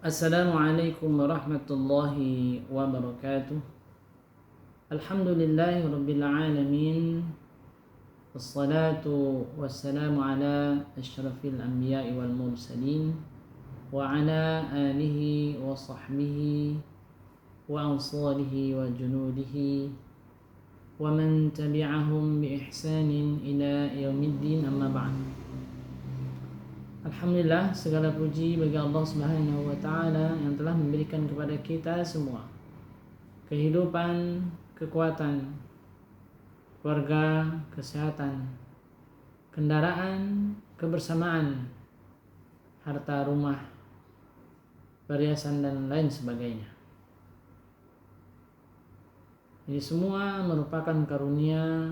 Assalamualaikum warahmatullahi wabarakatuh. Alhamdulillahi rabbil alamin. Wassalatu wassalamu ala asyrafil anbiya'i wal mursalin wa ala alihi wa sahbihi wa ansarihi wa junudihi wa man tabi'ahum bi ihsanin ila yaumiddin, amma ba'd. Alhamdulillah, segala puji bagi Allah Subhanahu wa taala yang telah memberikan kepada kita semua kehidupan, kekuatan, keluarga, kesehatan, kendaraan, kebersamaan, harta, rumah, perhiasan dan lain sebagainya. Ini semua merupakan karunia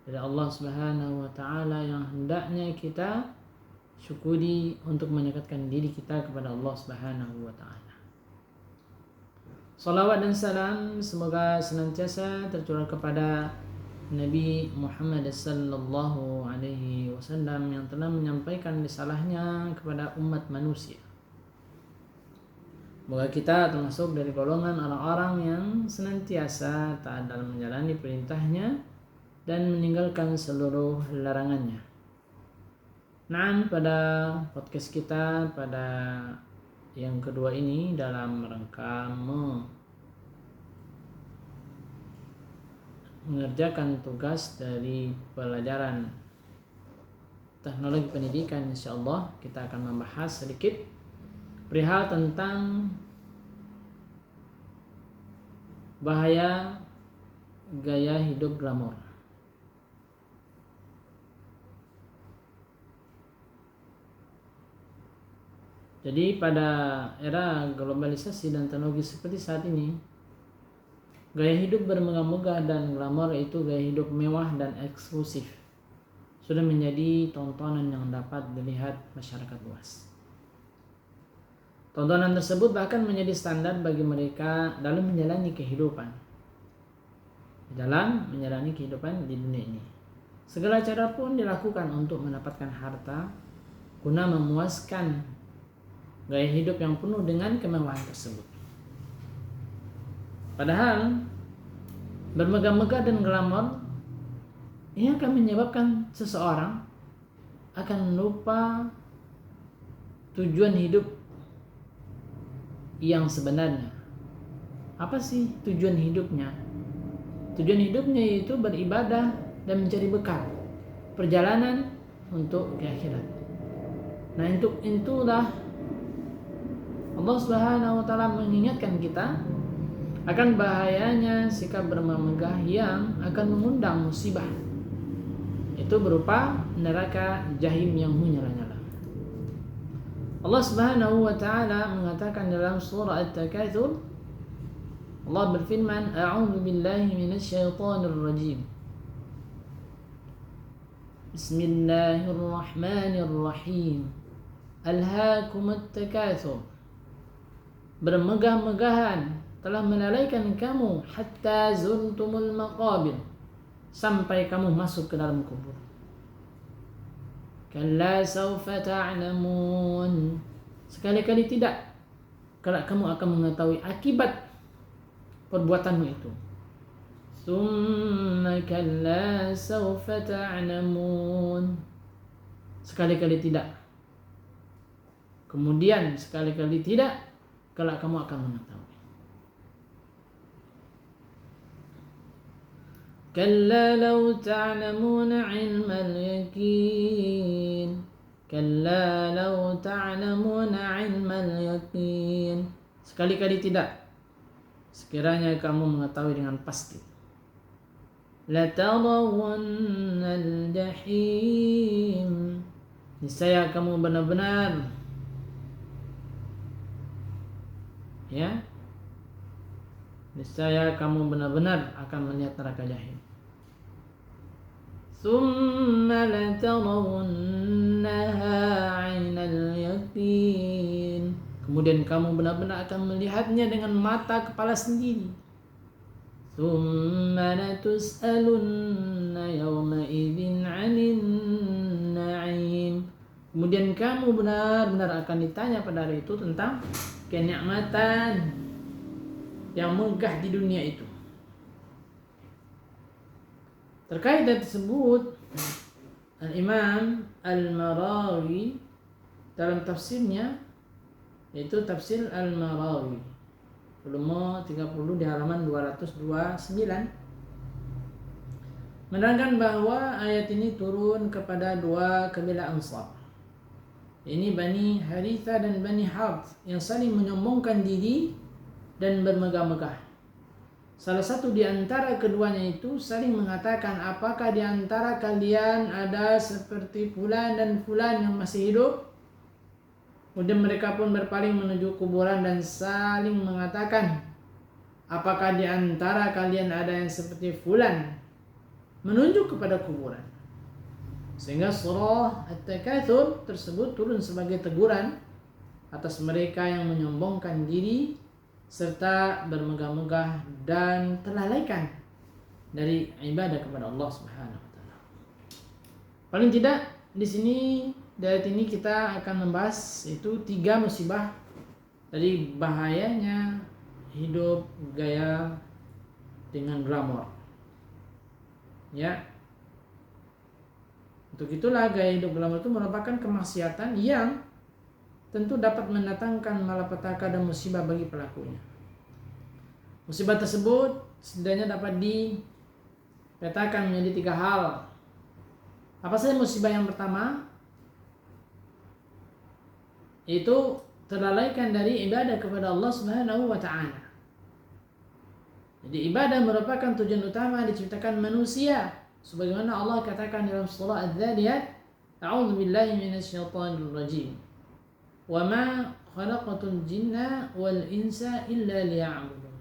dari Allah Subhanahu wa taala yang hendaknya kita syukuri untuk mendekatkan diri kita kepada Allah Subhanahu wa taala. Salawat dan salam semoga senantiasa tercurah kepada Nabi Muhammad sallallahu alaihi wasallam yang telah menyampaikan risalahnya kepada umat manusia. Semoga kita termasuk dari golongan orang-orang yang senantiasa taat dalam menjalani perintahnya dan meninggalkan seluruh larangannya. Nah, pada podcast kita pada yang kedua ini dalam rangka mengerjakan tugas dari pelajaran teknologi pendidikan, insyaallah kita akan membahas sedikit perihal tentang bahaya gaya hidup glamor. Jadi pada era globalisasi dan teknologi seperti saat ini, gaya hidup bermegah-megah dan glamor, yaitu gaya hidup mewah dan eksklusif, sudah menjadi tontonan yang dapat dilihat masyarakat luas. Tontonan tersebut bahkan menjadi standar bagi mereka dalam menjalani kehidupan. Di dunia ini. Segala cara pun dilakukan untuk mendapatkan harta guna memuaskan gaya hidup yang penuh dengan kemewahan tersebut. Padahal bermegah-megah dan glamor ini akan menyebabkan seseorang akan lupa tujuan hidup yang sebenarnya. Apa sih tujuan hidupnya? Tujuan hidupnya yaitu beribadah dan mencari bekal perjalanan untuk ke akhirat. Nah, untuk itulah Allah Subhanahu wa taala mengingatkan kita akan bahayanya sikap bermegah yang akan mengundang musibah. Itu berupa neraka jahim yang menyala-nyala. Allah Subhanahu wa taala mengatakan dalam surah At-Takatsur, Allah berfirman, "A'udzu billahi minasyaitonir rajim. Bismillahirrahmanirrahim. Alhaakumut takatsur." Bermegah-megahan telah melalaikan kamu hatta zurtumul maqabir, sampai kamu masuk ke dalam kubur. Kalla sawfa ta'lamun. Sekali-kali tidak, kelak kamu akan mengetahui akibat perbuatanmu itu. Summa kalla sawfa ta'lamun. Sekali-kali tidak. Kemudian sekali-kali tidak, kelak kamu akan mengetahui. Kalla law ta'lamuna 'ilmal yaqin. Kalla law ta'lamuna 'ilmal yaqin. Sekali-kali tidak, sekiranya kamu mengetahui dengan pasti. La tarawwannal jahim. Niscaya kamu benar-benar niscaya kamu benar-benar akan melihat neraka jahim. Tsumma latarawunnaha 'ainal yaqin. Kemudian kamu benar-benar akan melihatnya dengan mata kepala sendiri. Tsumma latus'alunna yawma idzin 'anil na'im. Kemudian kamu benar-benar akan ditanya pada hari itu tentang kenikmatan yang megah di dunia itu. Terkait hal tersebut, Al-Imam Al-Marawi dalam tafsirnya, yaitu tafsir Al-Marawi, volume 30 di halaman 229, menerangkan bahwa ayat ini turun kepada dua kabilah Ansar. Ini Bani Haritha dan Bani Harth yang saling menyombongkan diri dan bermegah-megah. Salah satu di antara keduanya itu saling mengatakan, apakah di antara kalian ada seperti fulan dan fulan yang masih hidup? Kemudian mereka pun berpaling menuju kuburan dan saling mengatakan, apakah di antara kalian ada yang seperti fulan? Menunjuk kepada kuburan. Sehingga surah At-Takatsur tersebut turun sebagai teguran atas mereka yang menyombongkan diri serta bermegah-megah dan terlalaikan dari ibadah kepada Allah Subhanahu wa taala. Paling tidak di sini dari ini kita akan membahas itu 3 musibah dari bahayanya hidup gaya dengan glamor. Ya. Untuk itulah gaya hidup glamor itu merupakan kemaksiatan yang tentu dapat mendatangkan malapetaka dan musibah bagi pelakunya. Musibah tersebut setidaknya dapat dipetakan menjadi 3 hal. Apa saja musibah yang pertama? Itu terlalaikan dari ibadah kepada Allah Subhanahu wa taala. Jadi ibadah merupakan tujuan utama diciptakan manusia. Sebagaimana Allah katakan dalam surah Az-Zariyat, A'udzu billahi minasyaitonir rajim. Wa ma khalaqatul jinna wal insa illa liya'budun.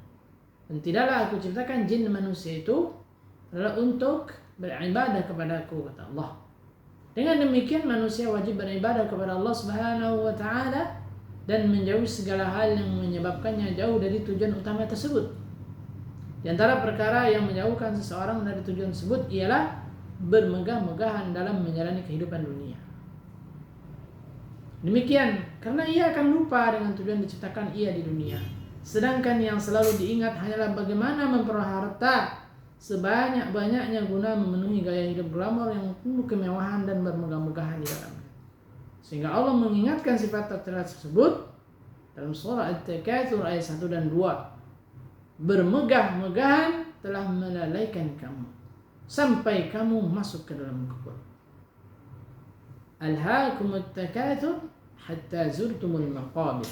Dan tidaklah aku ciptakan jin dan manusia itu adalah untuk beribadah kepadaku, kata Allah. Dengan demikian manusia wajib beribadah kepada Allah Subhanahu wa taala dan menjauhi segala hal yang menyebabkannya jauh dari tujuan utama tersebut. Di antara perkara yang menjauhkan seseorang dari tujuan tersebut ialah bermegah-megahan dalam menjalani kehidupan dunia. Demikian, karena ia akan lupa dengan tujuan diciptakan ia di dunia. Sedangkan yang selalu diingat hanyalah bagaimana memperoleh harta sebanyak-banyaknya guna memenuhi gaya hidup glamor yang penuh kemewahan dan bermegah-megahan di dalamnya. Sehingga Allah mengingatkan sifat tersebut dalam surah At-Takatsur ayat 1 dan 2. Bermegah-megahan telah melalaikan kamu sampai kamu masuk ke dalam kubur. Alhaakumut takatsur hatta zurtumul maqabir.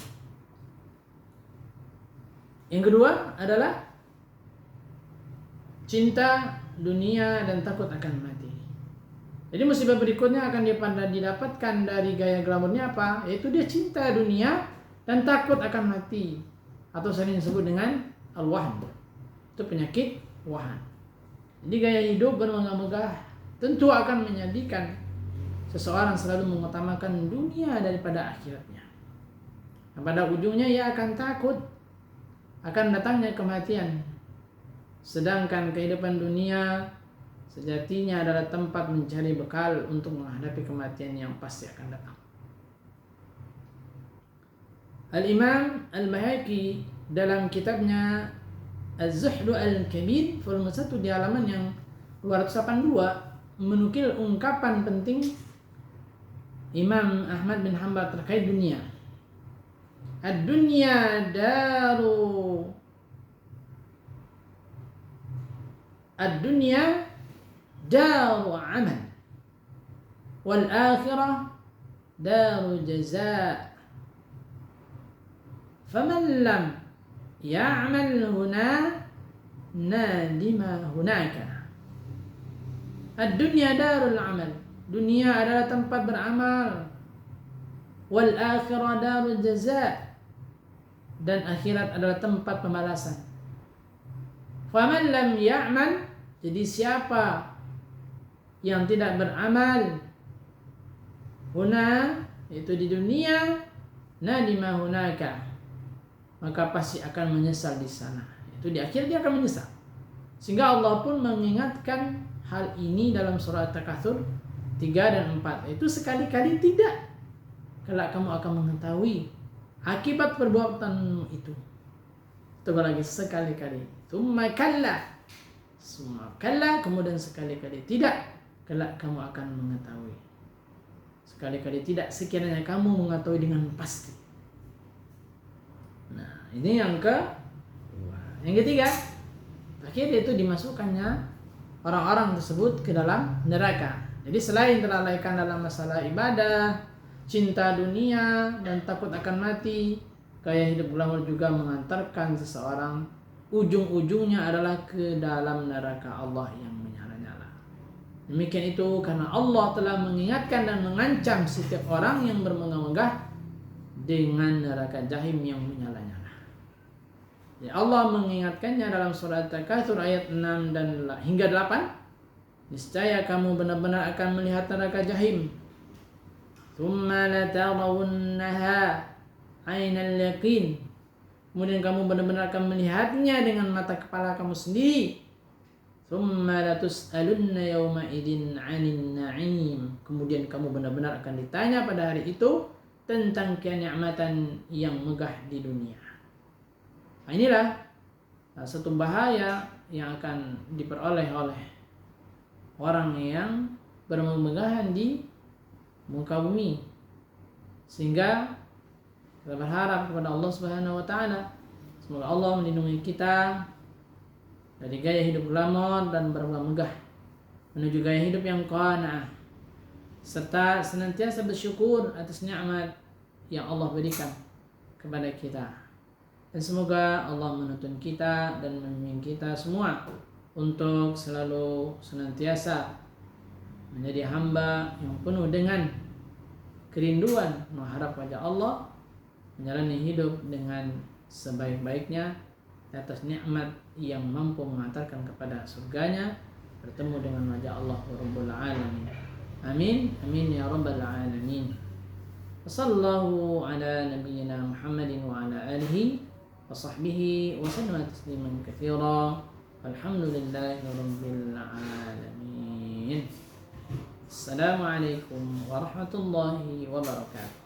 Yang kedua adalah cinta dunia dan takut akan mati. Jadi musibah berikutnya akan didapatkan dari gaya glamornya apa? Yaitu dia cinta dunia dan takut akan mati, atau sering disebut dengan al-wahn. Itu penyakit wahan. Jadi gaya hidup bermegah-megah tentu akan menjadikan seseorang selalu mengutamakan dunia daripada akhiratnya. Dan pada ujungnya ia akan takut akan datangnya kematian. Sedangkan kehidupan dunia sejatinya adalah tempat mencari bekal untuk menghadapi kematian yang pasti akan datang. Al-Imam Al-Baihaqi dalam kitabnya Az-Zuhdu Al-Kabir volume 1 di halaman yang 282 menukil ungkapan penting Imam Ahmad bin Hanbal terkait dunia. Ad-dunya daru amal wal akhirah daru jazaa. Faman lam ya'mal huna nadima hunaka. Ad-dunya darul amal. Dunia adalah tempat beramal. Wal akhirah darul jazaa. Dan akhirat adalah tempat pembalasan. Faman lam ya'mal, jadi siapa yang tidak beramal huna, itu di dunia, nadima hunaka, maka pasti akan menyesal di sana. Itu di akhir dia akan menyesal. Sehingga Allah pun mengingatkan hal ini dalam surah At-Takatsur 3 dan 4. Itu sekali-kali tidak kelak kamu akan mengetahui akibat perbuatanmu itu. Coba lagi sekali-kali. Tsumma kalla, kemudian sekali-kali tidak, kelak kamu akan mengetahui. Sekali-kali tidak, sekiranya kamu mengetahui dengan pasti. Nah, ini yang kedua. Yang ketiga, akhirnya itu dimasukkannya orang-orang tersebut ke dalam neraka. Jadi selain terlalaikan dalam masalah ibadah, cinta dunia, dan takut akan mati, gaya hidup glamor juga mengantarkan seseorang ujung-ujungnya adalah ke dalam neraka Allah yang menyala-nyala. Demikian itu karena Allah telah mengingatkan dan mengancam setiap orang yang bermegah-megah dengan neraka jahim yang menyala-nyala. Ya, Allah mengingatkannya dalam surat At-Takatsur ayat 6 dan hingga 8. Niscaya kamu benar-benar akan melihat neraka jahim. Tsumma latarawunnaha ainal yaqin. Kemudian kamu benar-benar akan melihatnya dengan mata kepala kamu sendiri. Tsumma latus'alunna yawma idzin 'anil na'im. Kemudian kamu benar-benar akan ditanya pada hari itu tentang kenikmatan yang megah di dunia. Nah, inilah satu bahaya yang akan diperoleh oleh orang yang bermegah-megahan di muka bumi, sehingga kita berharap kepada Allah Subhanahu wa taala semoga Allah melindungi kita dari gaya hidup glamor dan bermegah menuju gaya hidup yang qanaah, serta senantiasa bersyukur atas nikmat yang Allah berikan kepada kita. Dan semoga Allah menuntun kita dan membimbing kita semua untuk selalu senantiasa menjadi hamba yang penuh dengan kerinduan mengharap wajah Allah, menjalani hidup dengan sebaik-baiknya di atas nikmat yang mampu mengantarkan kepada surganya, bertemu dengan wajah Allah Rabbul Alamin. Amin, amin ya Rabbal Alamin. Sallallahu ala nabiyyina Muhammadin wa ala alihi wa sahbihi wa sallam tasliman katsira. Alhamdulillahi Rabbil Alamin. Assalamualaikum warahmatullahi wabarakatuh.